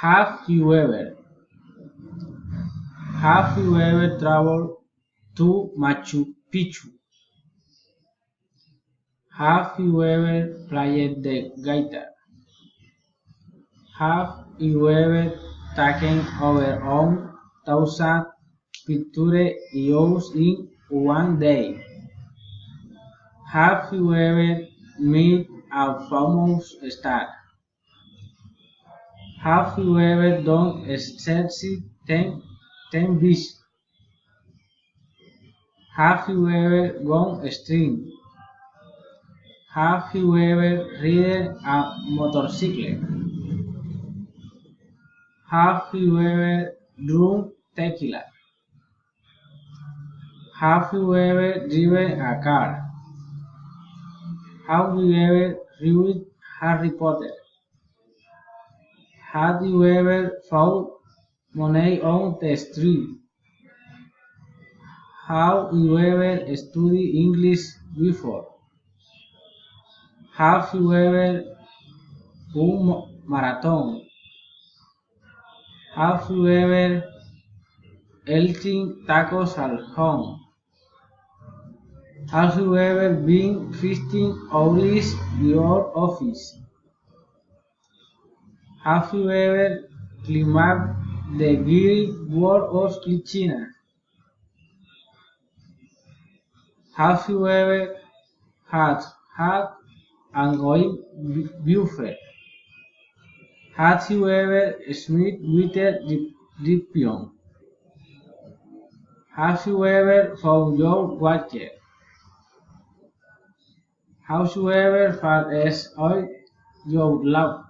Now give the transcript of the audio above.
Have you ever have you ever traveled to Machu Picchu? Have you ever played the guitar? Have you ever taken our own thousand picture yours in one day? Have you ever met a famous star? Have you ever done exercise 10 beats? Have you ever gone extreme? Have you ever ridden a motorcycle? Have you ever drunk tequila? Have you ever driven a car? Have you ever read Harry Potter? Have you ever found money on the street? Have you ever studied English before? Have you ever run marathon? Have you ever eaten tacos at home? Have you ever been 15 hours your office? Have you ever climbed the Great Wall of China? Have you ever had an oil buffet? Have you ever smoked with a dipion? Have you ever found your watcher? Have you ever felt as oil your love?